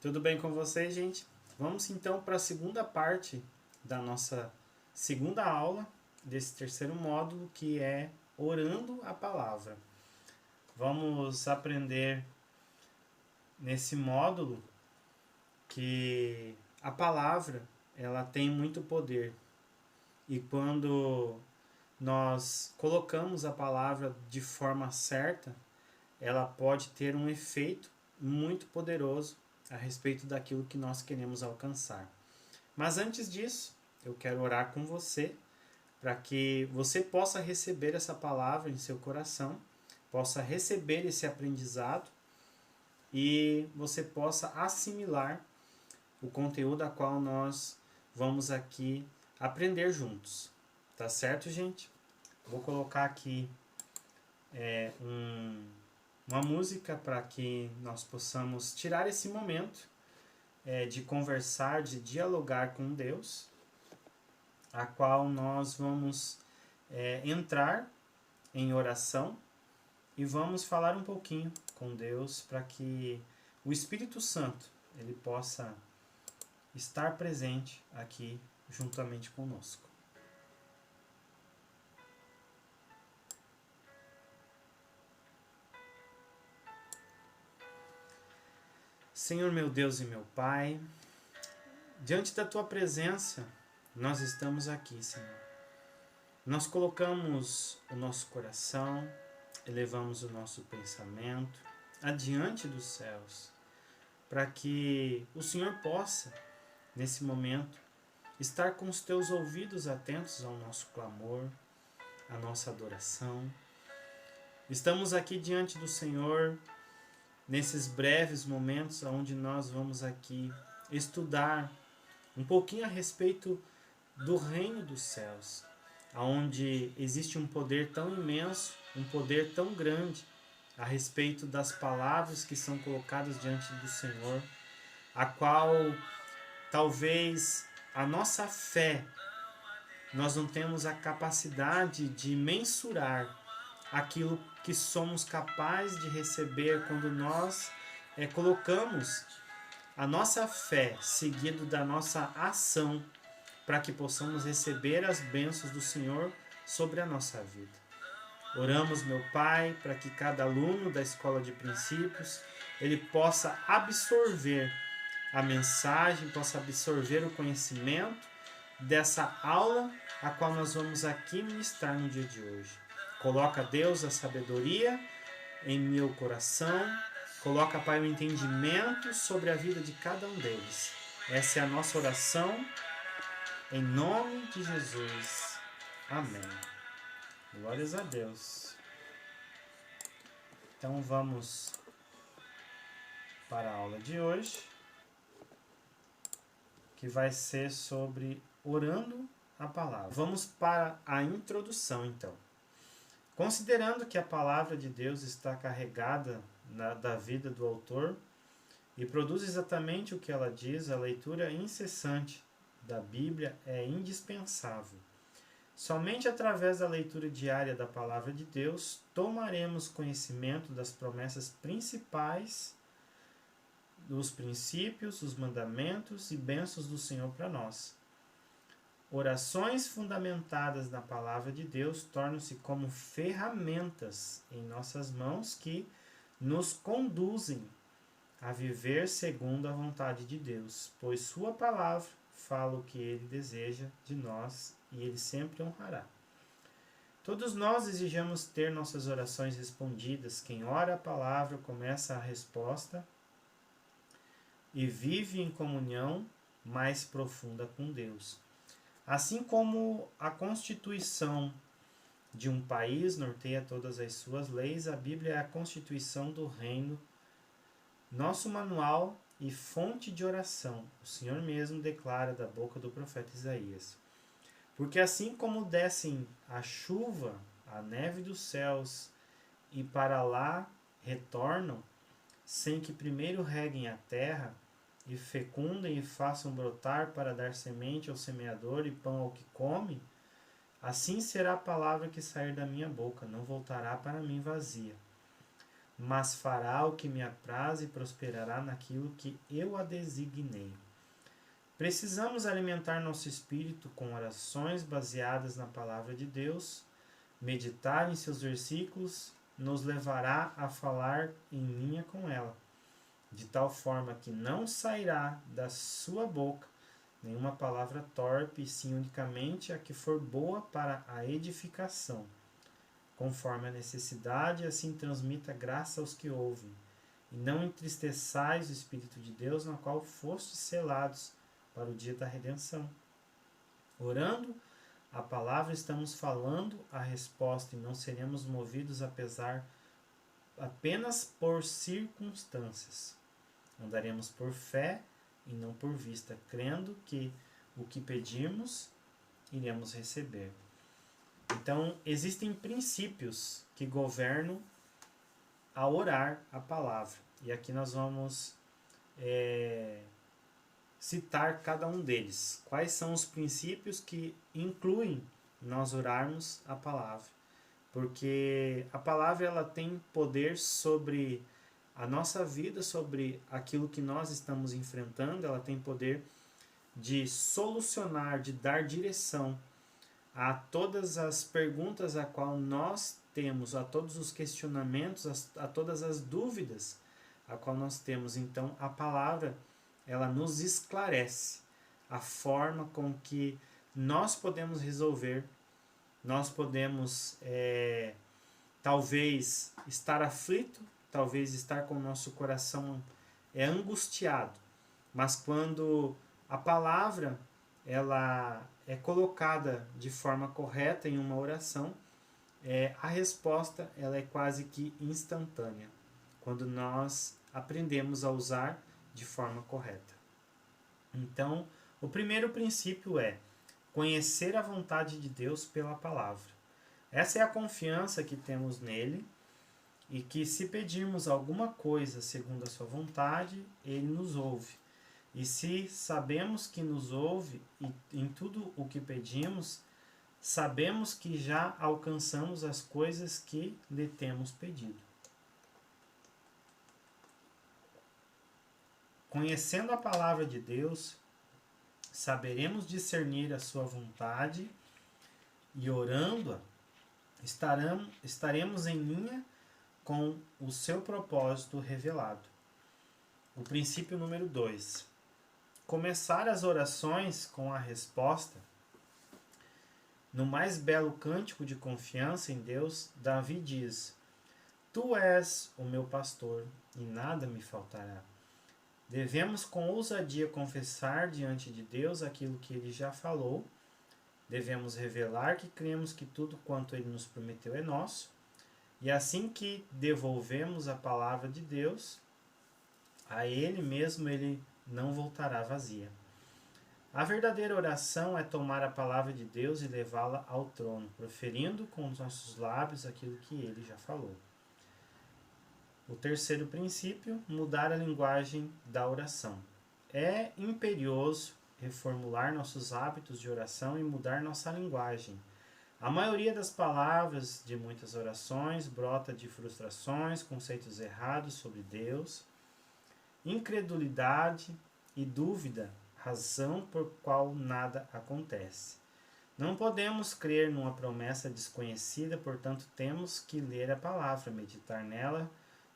Tudo bem com vocês, gente? Vamos então para a segunda parte da nossa segunda aula desse terceiro módulo, que é Orando a Palavra. Vamos aprender nesse módulo que a palavra ela tem muito poder, e quando nós colocamos a palavra de forma certa, ela pode ter um efeito muito poderoso a respeito daquilo que nós queremos alcançar. Mas antes disso, eu quero orar com você para que você possa receber essa palavra em seu coração, possa receber esse aprendizado e você possa assimilar o conteúdo a qual nós vamos aqui aprender juntos. Tá certo, gente? Vou colocar aqui uma música para que nós possamos tirar esse momento de conversar, de dialogar com Deus, a qual nós vamos entrar em oração e vamos falar um pouquinho com Deus para que o Espírito Santo ele possa estar presente aqui juntamente conosco. Senhor meu Deus e meu Pai, diante da Tua presença, nós estamos aqui, Senhor. Nós colocamos o nosso coração, elevamos o nosso pensamento adiante dos céus, para que o Senhor possa, nesse momento, estar com os Teus ouvidos atentos ao nosso clamor, à nossa adoração. Estamos aqui diante do Senhor, nesses breves momentos onde nós vamos aqui estudar um pouquinho a respeito do reino dos céus, onde existe um poder tão imenso, um poder tão grande a respeito das palavras que são colocadas diante do Senhor, a qual talvez a nossa fé, nós não temos a capacidade de mensurar aquilo que somos capazes de receber quando nós colocamos a nossa fé seguido da nossa ação para que possamos receber as bênçãos do Senhor sobre a nossa vida. Oramos, meu Pai, para que cada aluno da Escola de Princípios ele possa absorver a mensagem, possa absorver o conhecimento dessa aula a qual nós vamos aqui ministrar no dia de hoje. Coloca, Deus, a sabedoria em meu coração. Coloca, Pai, o entendimento sobre a vida de cada um deles. Essa é a nossa oração, em nome de Jesus. Amém. Glórias a Deus. Então vamos para a aula de hoje, que vai ser sobre orando a palavra. Vamos para a introdução, então. Considerando que a palavra de Deus está carregada da vida do autor e produz exatamente o que ela diz, a leitura incessante da Bíblia é indispensável. Somente através da leitura diária da palavra de Deus tomaremos conhecimento das promessas principais, dos princípios, os mandamentos e bênçãos do Senhor para nós. Orações fundamentadas na palavra de Deus tornam-se como ferramentas em nossas mãos que nos conduzem a viver segundo a vontade de Deus, pois sua palavra fala o que ele deseja de nós e ele sempre honrará. Todos nós desejamos ter nossas orações respondidas. Quem ora a palavra começa a resposta e vive em comunhão mais profunda com Deus. Assim como a constituição de um país norteia todas as suas leis, a Bíblia é a constituição do reino, nosso manual e fonte de oração. O Senhor mesmo declara da boca do profeta Isaías. Porque assim como descem a chuva, a neve dos céus, e para lá retornam, sem que primeiro reguem a terra, e fecundem e façam brotar para dar semente ao semeador e pão ao que come, assim será a palavra que sair da minha boca, não voltará para mim vazia. mas fará o que me apraz e prosperará naquilo que eu a designei. Precisamos alimentar nosso espírito com orações baseadas na palavra de Deus. Meditar em seus versículos nos levará a falar em linha com ela, de tal forma que não sairá da sua boca nenhuma palavra torpe, e sim unicamente a que for boa para a edificação, conforme a necessidade, assim transmita graça aos que ouvem. E não entristeçais o Espírito de Deus, na qual fostes selados para o dia da redenção. Orando a palavra, estamos falando a resposta, e não seremos movidos apenas por circunstâncias. Andaremos por fé e não por vista, crendo que o que pedimos iremos receber. Então, existem princípios que governam a orar a palavra. E aqui nós vamos citar cada um deles. Quais são os princípios que incluem nós orarmos a palavra? Porque a palavra ela tem poder sobre a nossa vida, sobre aquilo que nós estamos enfrentando. Ela tem poder de solucionar, de dar direção a todas as perguntas a qual nós temos, a todos os questionamentos, a todas as dúvidas a qual nós temos. Então, a palavra, ela nos esclarece a forma com que nós podemos resolver, nós podemos, talvez, estar aflito, talvez estar com o nosso coração angustiado, mas quando a palavra ela é colocada de forma correta em uma oração, a resposta ela é quase que instantânea, quando nós aprendemos a usar de forma correta. Então, o primeiro princípio é conhecer a vontade de Deus pela palavra. Essa é a confiança que temos nele, e que se pedirmos alguma coisa segundo a sua vontade, ele nos ouve. E se sabemos que nos ouve e em tudo o que pedimos, sabemos que já alcançamos as coisas que lhe temos pedido. Conhecendo a palavra de Deus, saberemos discernir a sua vontade e orando-a, estaremos em linha com o seu propósito revelado. O princípio número 2. Começar as orações com a resposta. No mais belo cântico de confiança em Deus, Davi diz: Tu és o meu pastor e nada me faltará. Devemos com ousadia confessar diante de Deus aquilo que ele já falou. Devemos revelar que cremos que tudo quanto ele nos prometeu é nosso. E assim que devolvemos a palavra de Deus, a ele mesmo ele não voltará vazia. A verdadeira oração é tomar a palavra de Deus e levá-la ao trono, proferindo com os nossos lábios aquilo que ele já falou. O terceiro princípio, mudar a linguagem da oração. É imperioso reformular nossos hábitos de oração e mudar nossa linguagem. A maioria das palavras de muitas orações brota de frustrações, conceitos errados sobre Deus, incredulidade e dúvida, razão por qual nada acontece. Não podemos crer numa promessa desconhecida, portanto temos que ler a palavra, meditar nela,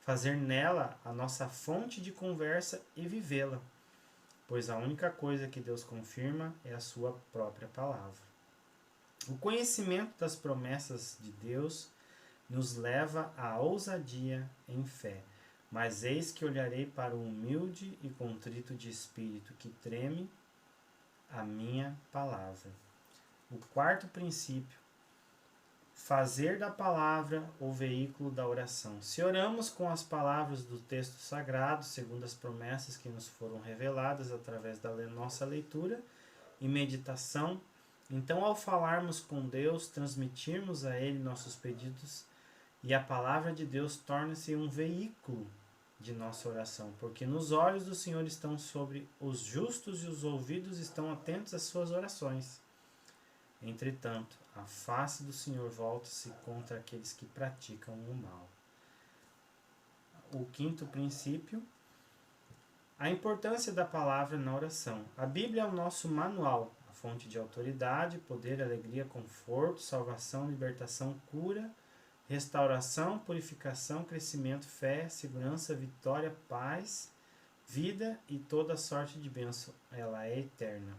fazer nela a nossa fonte de conversa e vivê-la, pois a única coisa que Deus confirma é a sua própria palavra. O conhecimento das promessas de Deus nos leva à ousadia em fé. Mas eis que olharei para o humilde e contrito de espírito, que treme a minha palavra. O quarto princípio, fazer da palavra o veículo da oração. Se oramos com as palavras do texto sagrado, segundo as promessas que nos foram reveladas através da nossa leitura e meditação, então, ao falarmos com Deus, transmitirmos a Ele nossos pedidos, e a palavra de Deus torna-se um veículo de nossa oração, porque nos olhos do Senhor estão sobre os justos e os ouvidos estão atentos às suas orações. Entretanto, a face do Senhor volta-se contra aqueles que praticam o mal. o quinto princípio, a importância da palavra na oração. A Bíblia é o nosso manual, a fonte de autoridade, poder, alegria, conforto, salvação, libertação, cura, restauração, purificação, crescimento, fé, segurança, vitória, paz, vida e toda sorte de bênção. Ela é eterna.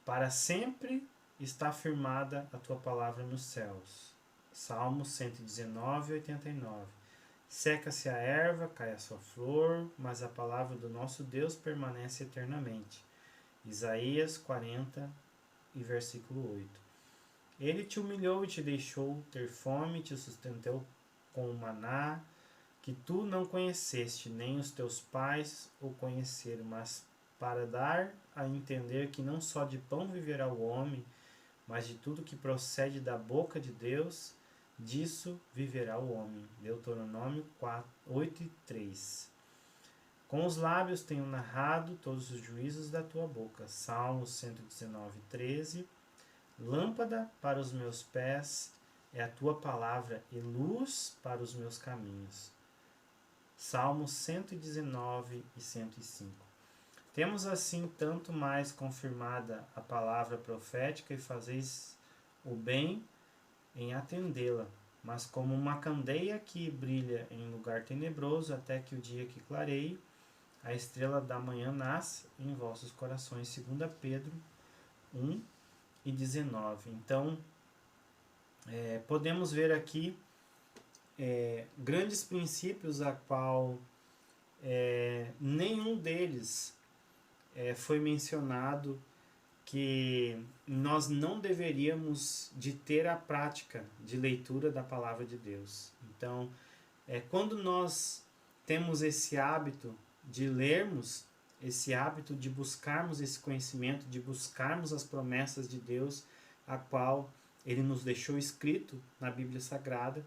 Para sempre está firmada a tua palavra nos céus. Salmos 119, 89. Seca-se a erva, cai a sua flor, mas a palavra do nosso Deus permanece eternamente. Isaías 40 e versículo 8. Ele te humilhou e te deixou ter fome, te sustentou com o maná, que tu não conheceste, nem os teus pais o conheceram, mas para dar a entender que não só de pão viverá o homem, mas de tudo que procede da boca de Deus, disso viverá o homem. Deuteronômio 8 e 3. Com os lábios tenho narrado todos os juízos da tua boca. Salmos 119, 13. Lâmpada para os meus pés é a tua palavra e luz para os meus caminhos. Salmos 119 e 105. Temos assim tanto mais confirmada a palavra profética e fazeis o bem em atendê-la, mas como uma candeia que brilha em lugar tenebroso até que o dia que clareie, a estrela da manhã nasce em vossos corações. 2 Pedro 1 e 19. Então, podemos ver aqui grandes princípios a qual nenhum deles foi mencionado que nós não deveríamos de ter a prática de leitura da palavra de Deus. Então, quando nós temos esse hábito de lermos, esse hábito de buscarmos esse conhecimento, de buscarmos as promessas de Deus, a qual Ele nos deixou escrito na Bíblia Sagrada,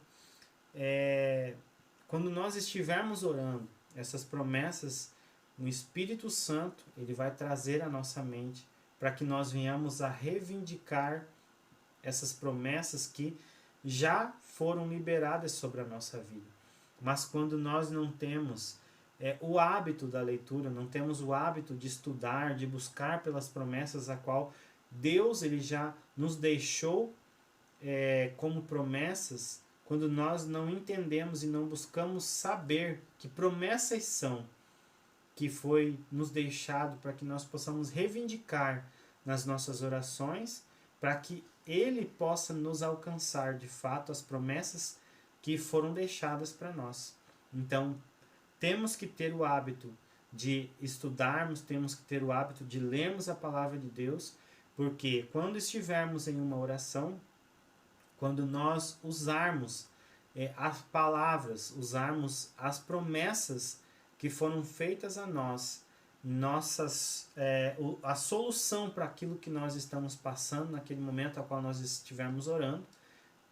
quando nós estivermos orando, essas promessas, o Espírito Santo, ele vai trazer à nossa mente para que nós venhamos a reivindicar essas promessas que já foram liberadas sobre a nossa vida. Mas quando nós não temos o hábito da leitura, não temos o hábito de estudar, de buscar pelas promessas a qual Deus ele já nos deixou como promessas, quando nós não entendemos e não buscamos saber que promessas são, que foi nos deixado para que nós possamos reivindicar nas nossas orações, para que Ele possa nos alcançar de fato as promessas que foram deixadas para nós. Então, temos que ter o hábito de estudarmos, temos que ter o hábito de lermos a palavra de Deus, porque quando estivermos em uma oração, quando nós usarmos as palavras, usarmos as promessas que foram feitas a nós, a solução para aquilo que nós estamos passando naquele momento ao qual nós estivermos orando,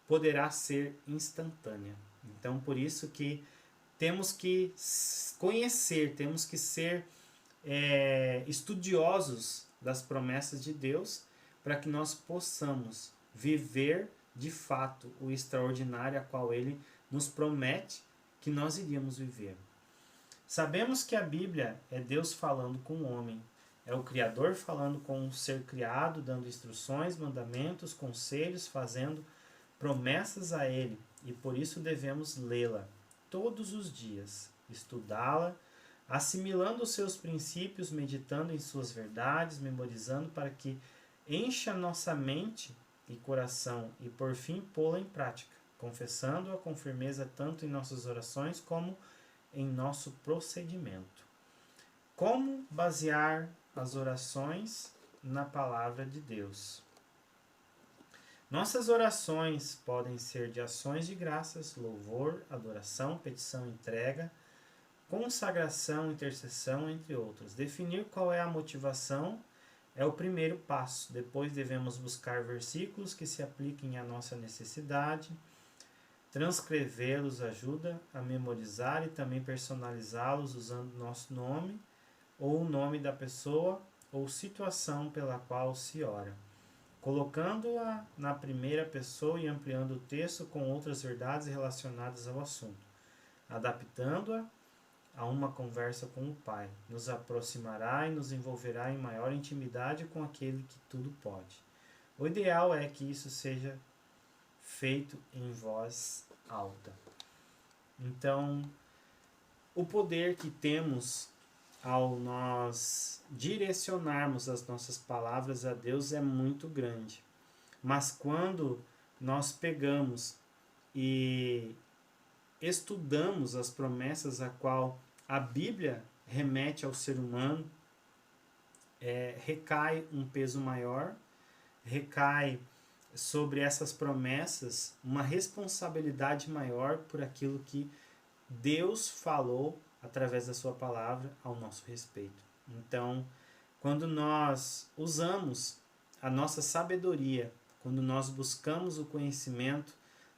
poderá ser instantânea. Então, por isso que temos que conhecer, temos que ser estudiosos das promessas de Deus, para que nós possamos viver de fato o extraordinário a qual Ele nos promete que nós iríamos viver. Sabemos que a Bíblia é Deus falando com o homem, é o Criador falando com o ser criado, dando instruções, mandamentos, conselhos, fazendo promessas a Ele, e por isso devemos lê-la todos os dias, estudá-la, assimilando os seus princípios, meditando em suas verdades, memorizando para que encha nossa mente e coração e por fim pô-la em prática, confessando-a com firmeza tanto em nossas orações como em nosso procedimento. Como basear as orações na palavra de Deus? Nossas orações podem ser de ações de graças, louvor, adoração, petição, entrega, consagração, intercessão, entre outras. Definir qual é a motivação é o primeiro passo. Depois devemos buscar versículos que se apliquem à nossa necessidade. Transcrevê-los ajuda a memorizar e também personalizá-los usando nosso nome ou o nome da pessoa ou situação pela qual se ora. colocando-a na primeira pessoa e ampliando o texto com outras verdades relacionadas ao assunto, adaptando-a a uma conversa com o Pai. Nos aproximará e nos envolverá em maior intimidade com aquele que tudo pode. O ideal é que isso seja feito em voz alta. Então, o poder que temos ao nós direcionarmos as nossas palavras a Deus é muito grande. Mas quando nós pegamos e estudamos as promessas a qual a Bíblia remete ao ser humano, recai um peso maior, recai sobre essas promessas uma responsabilidade maior por aquilo que Deus falou através da sua palavra ao nosso respeito. Então, quando nós usamos a nossa sabedoria, quando nós buscamos o conhecimento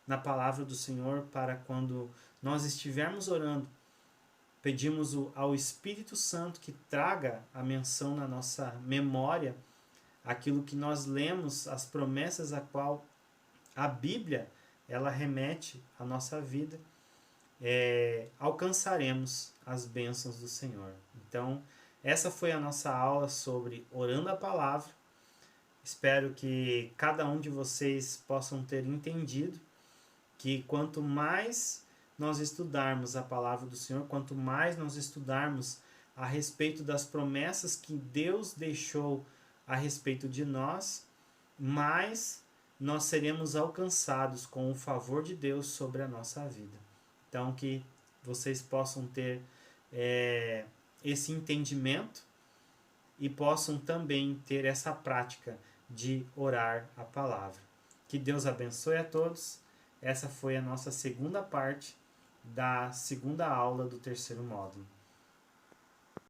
na palavra do Senhor, para quando nós estivermos orando, pedimos ao Espírito Santo que traga a menção na nossa memória aquilo que nós lemos, as promessas a qual a Bíblia ela remete à nossa vida, alcançaremos as bênçãos do Senhor. Então, essa foi a nossa aula sobre orando a palavra. Espero que cada um de vocês possam ter entendido que quanto mais nós estudarmos a palavra do Senhor, quanto mais nós estudarmos a respeito das promessas que Deus deixou a respeito de nós, mais nós seremos alcançados com o favor de Deus sobre a nossa vida. Então, que vocês possam ter esse entendimento e possam também ter essa prática de orar a palavra. Que Deus abençoe a todos. Essa foi a nossa segunda parte da segunda aula do terceiro módulo.